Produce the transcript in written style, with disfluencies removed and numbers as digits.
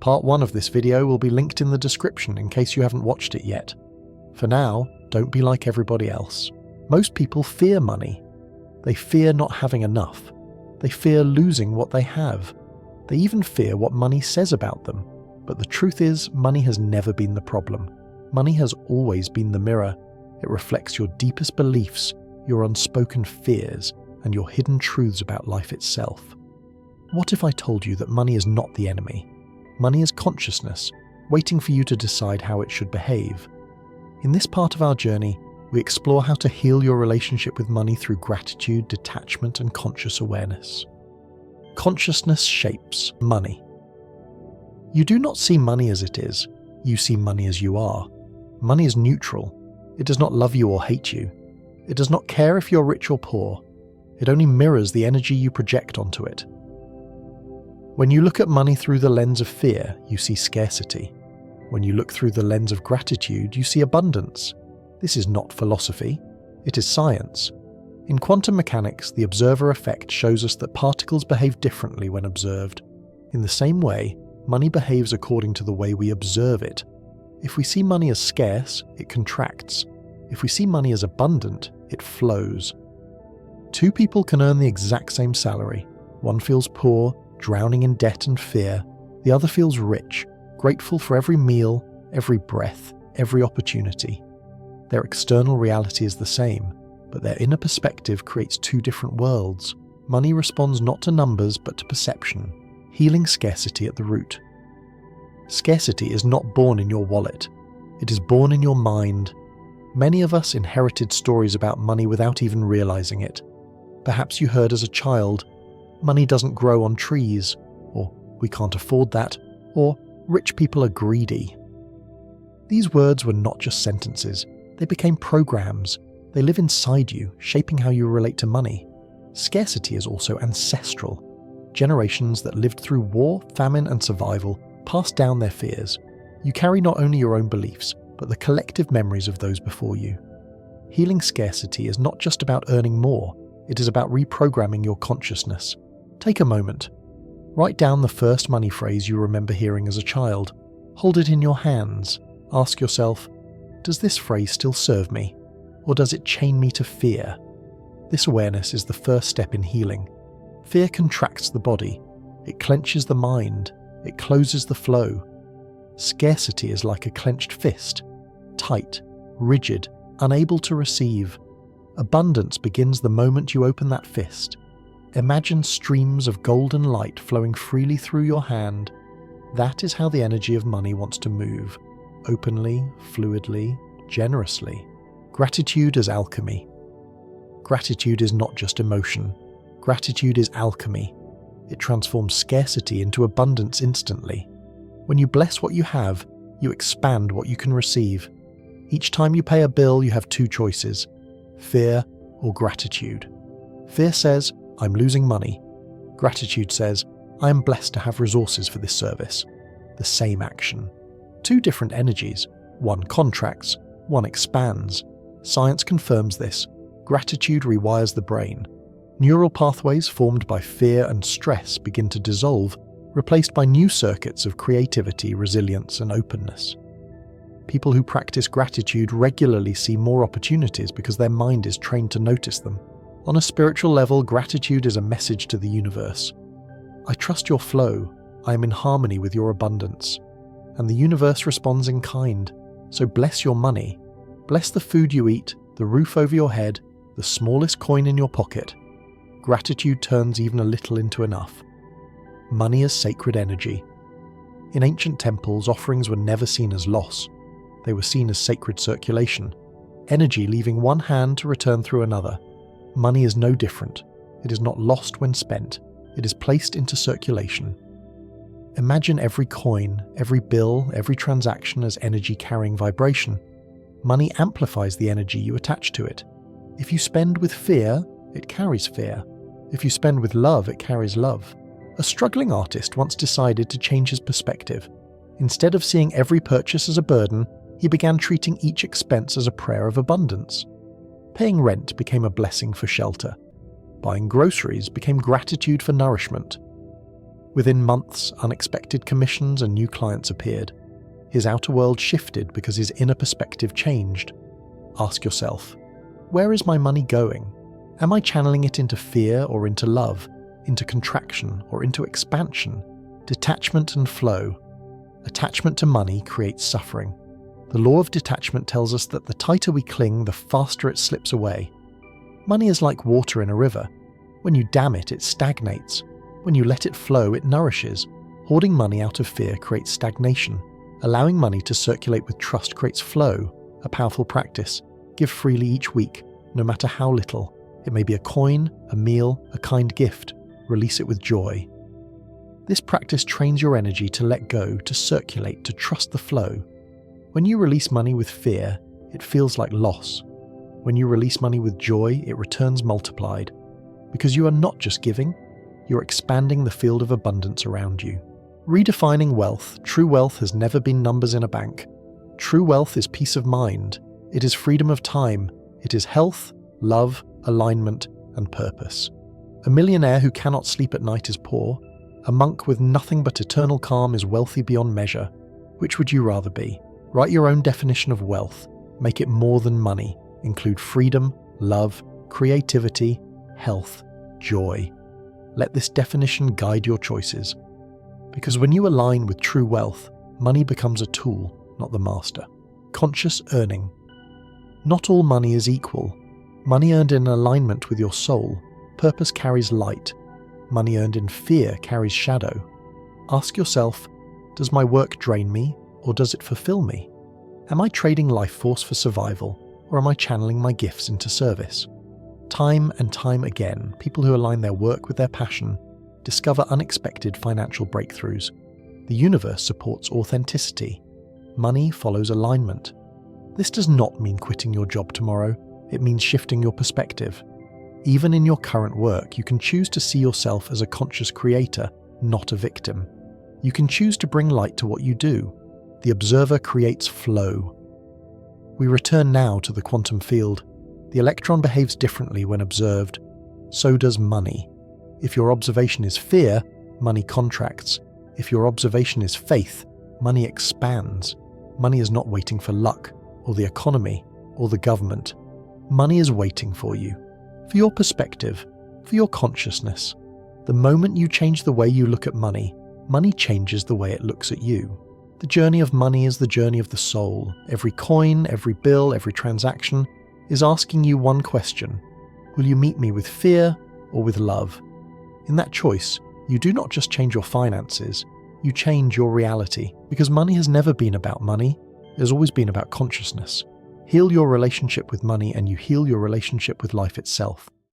Part 1 of this video will be linked in the description in case you haven't watched it yet. For now, don't be like everybody else. Most people fear money. They fear not having enough. They fear losing what they have. They even fear what money says about them. But the truth is, money has never been the problem. Money has always been the mirror. It reflects your deepest beliefs, your unspoken fears, and your hidden truths about life itself. What if I told you that money is not the enemy? Money is consciousness, waiting for you to decide how it should behave. In this part of our journey, we explore how to heal your relationship with money through gratitude, detachment, and conscious awareness. Consciousness shapes money. You do not see money as it is, you see money as you are. Money is neutral. It does not love you or hate you. It does not care if you're rich or poor. It only mirrors the energy you project onto it. When you look at money through the lens of fear, you see scarcity. When you look through the lens of gratitude, you see abundance. This is not philosophy, it is science. In quantum mechanics, the observer effect shows us that particles behave differently when observed. In the same way, money behaves according to the way we observe it. If we see money as scarce, it contracts. If we see money as abundant, it flows. Two people can earn the exact same salary. One feels poor, drowning in debt and fear. The other feels rich, grateful for every meal, every breath, every opportunity. Their external reality is the same, but their inner perspective creates two different worlds. Money responds not to numbers but to perception, healing scarcity at the root. Scarcity is not born in your wallet. It is born in your mind. Many of us inherited stories about money without even realizing it. Perhaps you heard as a child, "Money doesn't grow on trees," or "We can't afford that," or "Rich people are greedy." These words were not just sentences. They became programs. They live inside you, shaping how you relate to money. Scarcity is also ancestral. Generations that lived through war, famine, and survival passed down their fears. You carry not only your own beliefs, but the collective memories of those before you. Healing scarcity is not just about earning more, it is about reprogramming your consciousness. Take a moment. Write down the first money phrase you remember hearing as a child. Hold it in your hands. Ask yourself, does this phrase still serve me? Or does it chain me to fear? This awareness is the first step in healing. Fear contracts the body. It clenches the mind. It closes the flow. Scarcity is like a clenched fist. Tight, rigid, unable to receive. Abundance begins the moment you open that fist. Imagine streams of golden light flowing freely through your hand. That is how the energy of money wants to move. Openly, fluidly, generously. Gratitude is alchemy. Gratitude is not just emotion. Gratitude is alchemy. It transforms scarcity into abundance instantly. When you bless what you have, you expand what you can receive. Each time you pay a bill, you have two choices: fear or gratitude. Fear says, "I'm losing money." Gratitude says, "I am blessed to have resources for this service." The same action. Two different energies. One contracts, one expands. Science confirms this. Gratitude rewires the brain. Neural pathways formed by fear and stress begin to dissolve, replaced by new circuits of creativity, resilience, and openness. People who practice gratitude regularly see more opportunities because their mind is trained to notice them. On a spiritual level, gratitude is a message to the universe. I trust your flow. I am in harmony with your abundance. And the universe responds in kind. So bless your money. Bless the food you eat, the roof over your head, the smallest coin in your pocket. Gratitude turns even a little into enough. Money is sacred energy. In ancient temples, offerings were never seen as loss. They were seen as sacred circulation. Energy leaving one hand to return through another. Money is no different. It is not lost when spent. It is placed into circulation. Imagine every coin, every bill, every transaction as energy carrying vibration. Money amplifies the energy you attach to it. If you spend with fear, it carries fear. If you spend with love, it carries love. A struggling artist once decided to change his perspective. Instead of seeing every purchase as a burden, he began treating each expense as a prayer of abundance. Paying rent became a blessing for shelter. Buying groceries became gratitude for nourishment. Within months, unexpected commissions and new clients appeared. His outer world shifted because his inner perspective changed. Ask yourself, where is my money going? Am I channeling it into fear or into love, into contraction or into expansion? Detachment and flow. Attachment to money creates suffering. The law of detachment tells us that the tighter we cling, the faster it slips away. Money is like water in a river. When you dam it, it stagnates. When you let it flow, it nourishes. Hoarding money out of fear creates stagnation. Allowing money to circulate with trust creates flow, a powerful practice. Give freely each week, no matter how little. It may be a coin, a meal, a kind gift. Release it with joy. This practice trains your energy to let go, to circulate, to trust the flow. When you release money with fear, it feels like loss. When you release money with joy, it returns multiplied. Because you are not just giving, you're expanding the field of abundance around you. Redefining wealth. True wealth has never been numbers in a bank. True wealth is peace of mind. It is freedom of time. It is health, love, alignment, and purpose. A millionaire who cannot sleep at night is poor. A monk with nothing but eternal calm is wealthy beyond measure. Which would you rather be? Write your own definition of wealth. Make it more than money. Include freedom, love, creativity, health, joy. Let this definition guide your choices. Because when you align with true wealth, money becomes a tool, not the master. Conscious earning. Not all money is equal. Money earned in alignment with your soul. Purpose carries light. Money earned in fear carries shadow. Ask yourself, does my work drain me, or does it fulfill me? Am I trading life force for survival, or am I channeling my gifts into service? Time and time again, people who align their work with their passion discover unexpected financial breakthroughs. The universe supports authenticity. Money follows alignment. This does not mean quitting your job tomorrow. It means shifting your perspective. Even in your current work, you can choose to see yourself as a conscious creator, not a victim. You can choose to bring light to what you do. The observer creates flow. We return now to the quantum field. The electron behaves differently when observed. So does money. If your observation is fear, money contracts. If your observation is faith, money expands. Money is not waiting for luck, or the economy, or the government. Money is waiting for you. For your perspective, for your consciousness. The moment you change the way you look at money, money changes the way it looks at you. The journey of money is the journey of the soul. Every coin, every bill, every transaction is asking you one question. Will you meet me with fear or with love? In that choice, you do not just change your finances, you change your reality. Because money has never been about money, it has always been about consciousness. Heal your relationship with money and you heal your relationship with life itself.